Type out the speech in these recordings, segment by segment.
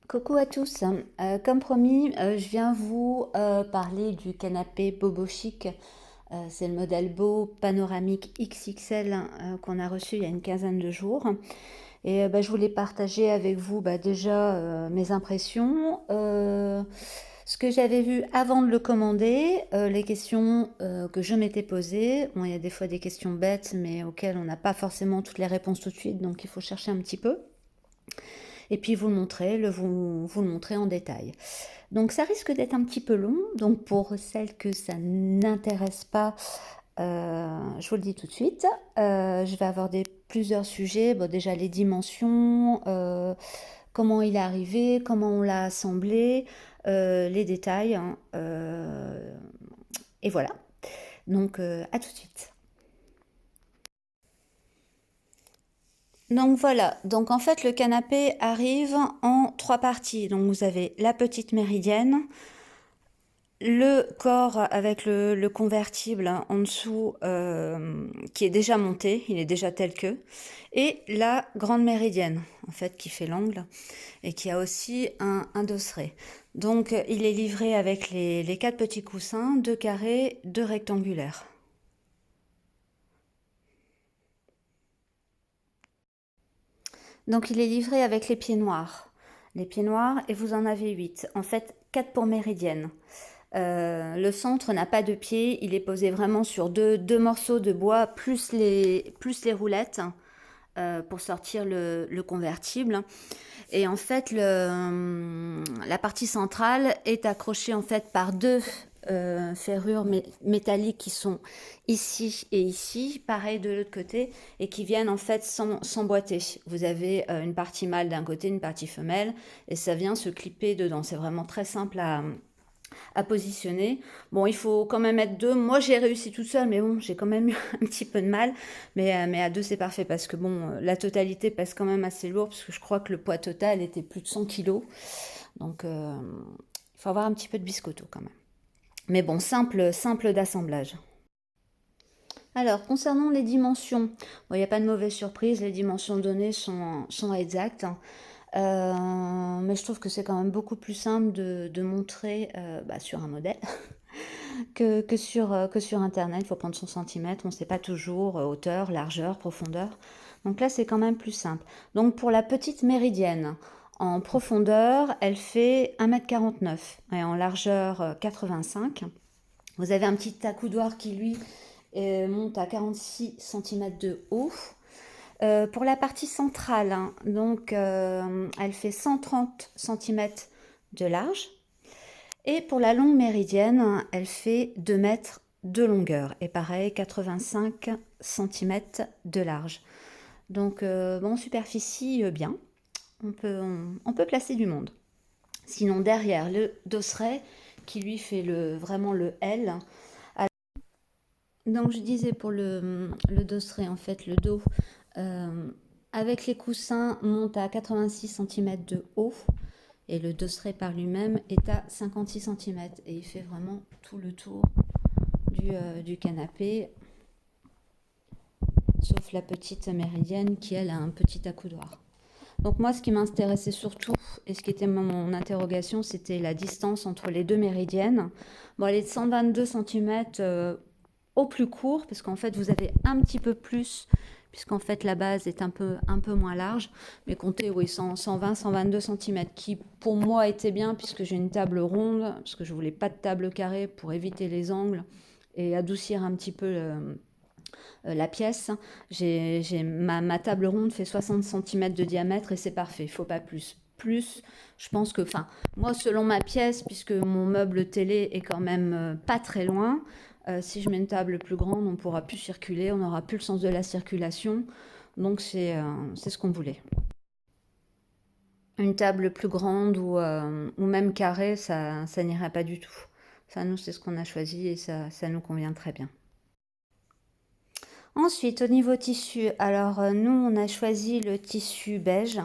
Coucou à tous. Comme promis, je viens vous parler du canapé Bobo Chic. C'est le modèle Beau panoramique XXL qu'on a reçu il y a une quinzaine de jours. Et je voulais partager avec vous déjà mes impressions, ce que j'avais vu avant de le commander, les questions que je m'étais posées. Bon, il y a des fois des questions bêtes, mais auxquelles on n'a pas forcément toutes les réponses tout de suite, donc il faut chercher un petit peu et puis vous le montrer, vous le montrer en détail. Donc ça risque d'être un petit peu long, donc pour celles que ça n'intéresse pas, je vous le dis tout de suite, je vais aborder plusieurs sujets. Bon, déjà les dimensions, comment il est arrivé, comment on l'a assemblé, les détails, hein, et voilà. Donc à tout de suite. Donc voilà, donc en fait le canapé arrive en trois parties. Donc vous avez la petite méridienne, le corps avec le convertible en dessous qui est déjà monté, il est déjà tel que, et la grande méridienne en fait qui fait l'angle et qui a aussi un dosseret. Donc il est livré avec les quatre petits coussins, deux carrés, deux rectangulaires. Donc il est livré avec les pieds noirs. Les pieds noirs, et vous en avez 8. En fait, 4 pour méridienne. Le centre n'a pas de pied, il est posé vraiment sur deux morceaux de bois plus les roulettes pour sortir le convertible. Et en fait, la partie centrale est accrochée en fait par deux ferrures métalliques qui sont ici et ici, pareil de l'autre côté, et qui viennent en fait s'emboîter. Vous avez une partie mâle d'un côté, une partie femelle, et ça vient se clipper dedans. C'est vraiment très simple à positionner. Bon, il faut quand même être deux. Moi, j'ai réussi toute seule, mais bon, j'ai quand même eu un petit peu de mal. Mais à deux, c'est parfait parce que bon, la totalité pèse quand même assez lourd parce que je crois que le poids total était plus de 100 kilos. Donc, il faut avoir un petit peu de biscotto quand même. Mais bon, simple d'assemblage. Alors, concernant les dimensions, bon, il n'y a pas de mauvaise surprise, les dimensions données sont exactes. Mais je trouve que c'est quand même beaucoup plus simple de montrer sur un modèle que sur Internet. Il faut prendre son centimètre, on ne sait pas toujours hauteur, largeur, profondeur. Donc là, c'est quand même plus simple. Donc pour la petite méridienne, en profondeur, elle fait 1,49 m et en largeur 85. Vous avez un petit accoudoir qui, lui, monte à 46 cm de haut. Pour la partie centrale, hein, donc elle fait 130 cm de large. Et pour la longue méridienne, elle fait 2 mètres de longueur. Et pareil, 85 cm de large. Donc, bon, superficie, bien. On peut placer du monde. Sinon, derrière, le dosseret, qui lui fait vraiment le L. Donc, je disais pour le dosseret, en fait, le dos, euh, avec les coussins, monte à 86 cm de haut. Et le dosseret par lui-même est à 56 cm. Et il fait vraiment tout le tour du canapé, sauf la petite méridienne qui, elle, a un petit accoudoir. Donc moi, ce qui m'intéressait surtout, et ce qui était mon interrogation, c'était la distance entre les deux méridiennes. Bon, elle est de 122 cm au plus court, parce qu'en fait, vous avez un petit peu plus, puisqu'en fait, la base est un peu moins large. Mais comptez, oui, 120, 122 cm, qui pour moi était bien, puisque j'ai une table ronde, parce que je voulais pas de table carrée pour éviter les angles et adoucir un petit peu la pièce. Ma table ronde fait 60 cm de diamètre et c'est parfait, il ne faut pas plus. Plus, je pense que, enfin, moi, selon ma pièce, puisque mon meuble télé est quand même pas très loin, si je mets une table plus grande, on ne pourra plus circuler, on n'aura plus le sens de la circulation. Donc, c'est ce qu'on voulait. Une table plus grande ou même carrée, ça n'irait pas du tout. Ça, nous, c'est ce qu'on a choisi et ça nous convient très bien. Ensuite, au niveau tissu, alors nous, on a choisi le tissu beige,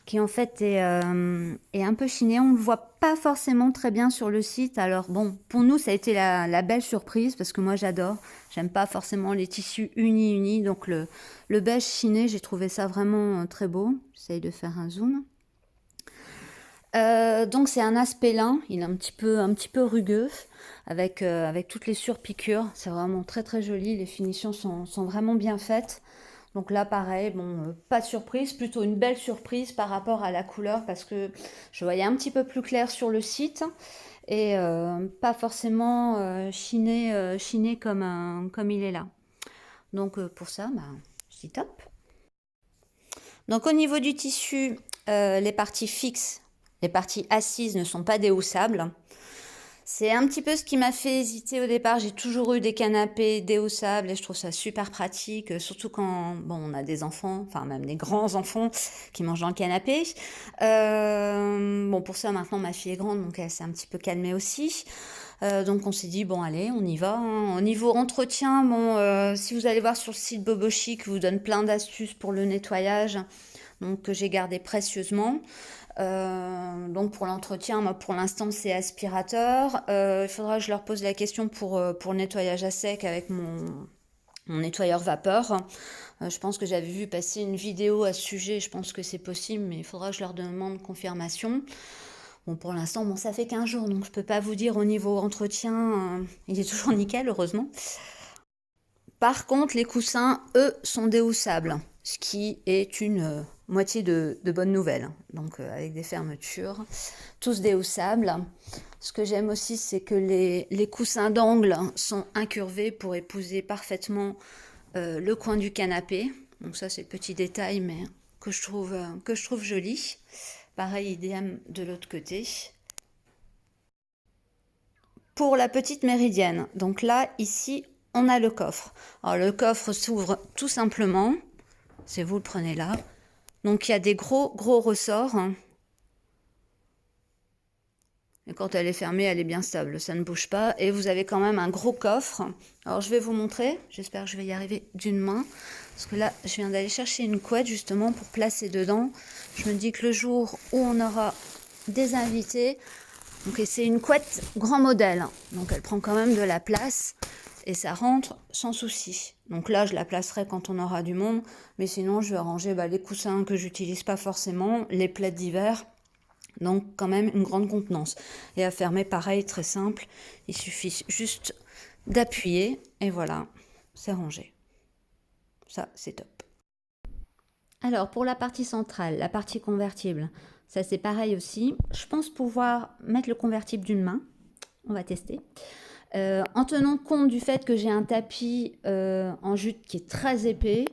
qui en fait est un peu chiné. On ne le voit pas forcément très bien sur le site. Alors bon, pour nous, ça a été la belle surprise, parce que moi, j'adore. J'aime pas forcément les tissus unis. Donc le beige chiné, j'ai trouvé ça vraiment très beau. J'essaye de faire un zoom. Donc c'est un aspélin, il est un petit peu rugueux, avec toutes les surpiqûres. C'est vraiment très très joli, les finitions sont vraiment bien faites. Donc là pareil, bon, pas de surprise, plutôt une belle surprise par rapport à la couleur parce que je voyais un petit peu plus clair sur le site et pas forcément chiné comme il est là. Donc pour ça, bah, je dis top. Donc au niveau du tissu, les parties fixes, les parties assises ne sont pas déhoussables. C'est un petit peu ce qui m'a fait hésiter au départ. J'ai toujours eu des canapés déhoussables et je trouve ça super pratique, surtout quand bon, on a des enfants, enfin même des grands enfants qui mangent dans le canapé. Bon, pour ça maintenant ma fille est grande, donc elle s'est un petit peu calmée aussi. Donc on s'est dit bon allez on y va, hein. Au niveau entretien, bon si vous allez voir sur le site Bobo Chic, vous donne plein d'astuces pour le nettoyage, donc que j'ai gardé précieusement. Donc pour l'entretien, moi pour l'instant c'est aspirateur. Il faudra que je leur pose la question pour le nettoyage à sec avec mon nettoyeur vapeur. Je pense que j'avais vu passer une vidéo à ce sujet, je pense que c'est possible, mais il faudra que je leur demande confirmation. Bon, pour l'instant, bon, ça fait 15 jours, donc je peux pas vous dire au niveau entretien, il est toujours nickel, heureusement. Par contre, les coussins, eux, sont déhoussables, ce qui est une moitié de bonne nouvelle. Donc, avec des fermetures, tous déhoussables. Ce que j'aime aussi, c'est que les coussins d'angle sont incurvés pour épouser parfaitement le coin du canapé. Donc ça, c'est le petit détail, mais que je trouve joli. Pareil, idem de l'autre côté. Pour la petite méridienne, donc là, ici, on a le coffre. Alors, le coffre s'ouvre tout simplement. C'est vous le prenez là. Donc, il y a des gros ressorts. Et quand elle est fermée, elle est bien stable. Ça ne bouge pas. Et vous avez quand même un gros coffre. Alors, je vais vous montrer. J'espère que je vais y arriver d'une main. Parce que là, je viens d'aller chercher une couette justement pour placer dedans. Je me dis que le jour où on aura des invités, donc c'est une couette grand modèle, donc elle prend quand même de la place et ça rentre sans souci. Donc là, je la placerai quand on aura du monde, mais sinon je vais ranger les coussins que j'utilise pas forcément, les plaids d'hiver, donc quand même une grande contenance. Et à fermer, pareil, très simple, il suffit juste d'appuyer et voilà, c'est rangé. Ça, c'est top. Alors pour la partie centrale, la partie convertible, ça c'est pareil aussi. Je pense pouvoir mettre le convertible d'une main. On va tester. En tenant compte du fait que j'ai un tapis en jute qui est très épais.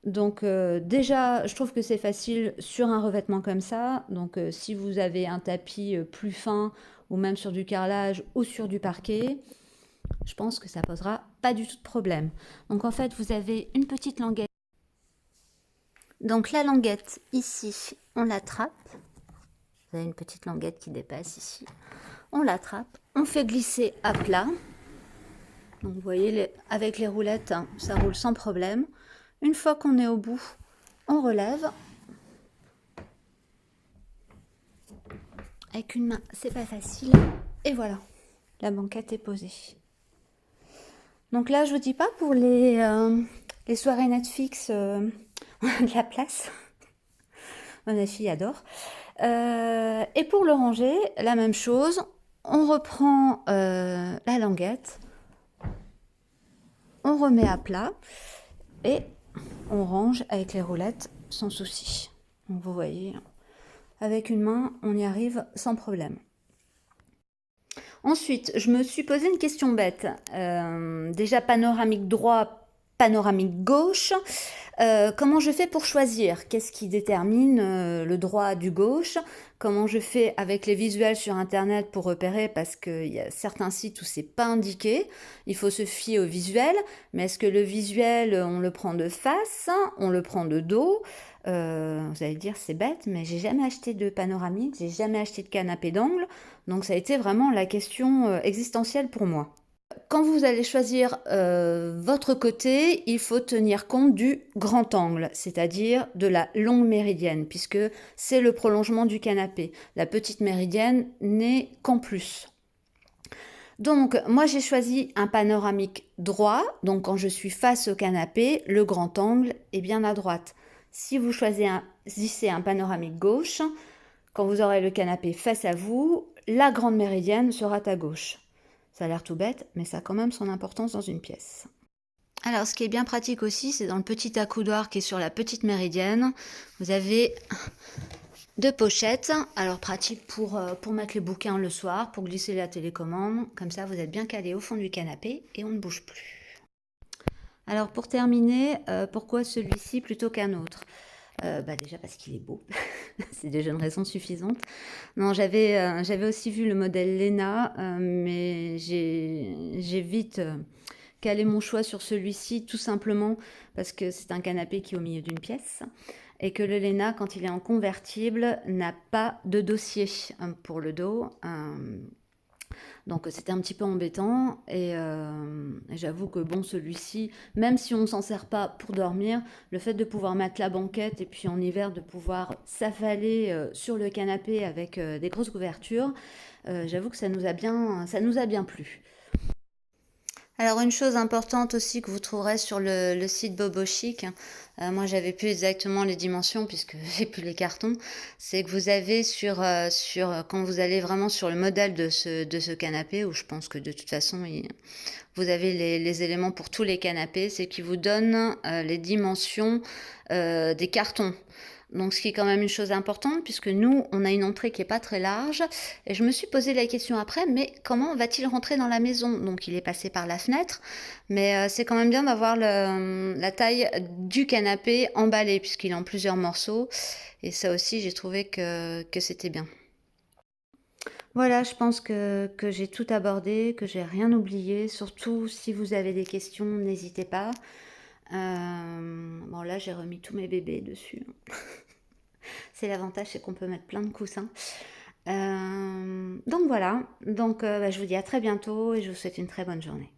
Donc déjà, je trouve que c'est facile sur un revêtement comme ça. Donc si vous avez un tapis plus fin ou même sur du carrelage ou sur du parquet, je pense que ça posera pas du tout de problème. Donc en fait, vous avez une petite languette. Donc la languette, ici, on l'attrape. Vous avez une petite languette qui dépasse ici. On l'attrape, on fait glisser à plat. Donc vous voyez, avec les roulettes, hein, ça roule sans problème. Une fois qu'on est au bout, on relève. Avec une main, c'est pas facile. Et voilà, la banquette est posée. Donc là, je vous dis pas pour les soirées Netflix, on a de la place. Ma fille adore. Et pour le ranger, la même chose. On reprend la languette, on remet à plat et on range avec les roulettes sans souci. Donc vous voyez, avec une main, on y arrive sans problème. Ensuite, je me suis posé une question bête. Déjà panoramique droit, panoramique gauche. Comment je fais pour choisir? Qu'est-ce qui détermine le droit du gauche? Comment je fais avec les visuels sur internet pour repérer? Parce qu'il y a certains sites où c'est pas indiqué. Il faut se fier au visuel. Mais est-ce que le visuel, on le prend de face? On le prend de dos? Vous allez dire c'est bête, mais j'ai jamais acheté de panoramique, j'ai jamais acheté de canapé d'angle. Donc ça a été vraiment la question existentielle pour moi. Quand vous allez choisir votre côté, il faut tenir compte du grand angle, c'est-à-dire de la longue méridienne, puisque c'est le prolongement du canapé. La petite méridienne n'est qu'en plus. Donc, moi, j'ai choisi un panoramique droit. Donc, quand je suis face au canapé, le grand angle est bien à droite. Si vous choisissez un panoramique gauche, Quand vous aurez le canapé face à vous, la grande méridienne sera à gauche. Ça a l'air tout bête, mais ça a quand même son importance dans une pièce. Alors, ce qui est bien pratique aussi, c'est dans le petit accoudoir qui est sur la petite méridienne. Vous avez deux pochettes. Alors, pratique pour mettre les bouquins le soir, pour glisser la télécommande. Comme ça, vous êtes bien calé au fond du canapé et on ne bouge plus. Alors, pour terminer, pourquoi celui-ci plutôt qu'un autre? Déjà parce qu'il est beau, c'est déjà une raison suffisante. Non, j'avais aussi vu le modèle Lena, mais j'ai vite calé mon choix sur celui-ci, tout simplement parce que c'est un canapé qui est au milieu d'une pièce et que le Lena, quand il est en convertible, n'a pas de dossier pour le dos. Donc c'était un petit peu embêtant et j'avoue que bon, celui-ci, même si on ne s'en sert pas pour dormir, le fait de pouvoir mettre la banquette et puis en hiver de pouvoir s'affaler sur le canapé avec des grosses couvertures, j'avoue que ça nous a bien plu. Alors une chose importante aussi que vous trouverez sur le site Bobo Chic, moi j'avais plus exactement les dimensions puisque j'ai plus les cartons, c'est que vous avez quand vous allez vraiment sur le modèle de ce canapé, où je pense que de toute façon vous avez les éléments pour tous les canapés, c'est qu'ils vous donnent les dimensions des cartons. Donc, ce qui est quand même une chose importante, puisque nous, on a une entrée qui n'est pas très large. Et je me suis posé la question après, mais comment va-t-il rentrer dans la maison? Donc, il est passé par la fenêtre, mais c'est quand même bien d'avoir la taille du canapé emballé, puisqu'il est en plusieurs morceaux. Et ça aussi, j'ai trouvé que c'était bien. Voilà, je pense que j'ai tout abordé, que j'ai rien oublié. Surtout, si vous avez des questions, n'hésitez pas. Bon, là, j'ai remis tous mes bébés dessus. C'est l'avantage, c'est qu'on peut mettre plein de coussins. Donc voilà, je vous dis à très bientôt et je vous souhaite une très bonne journée.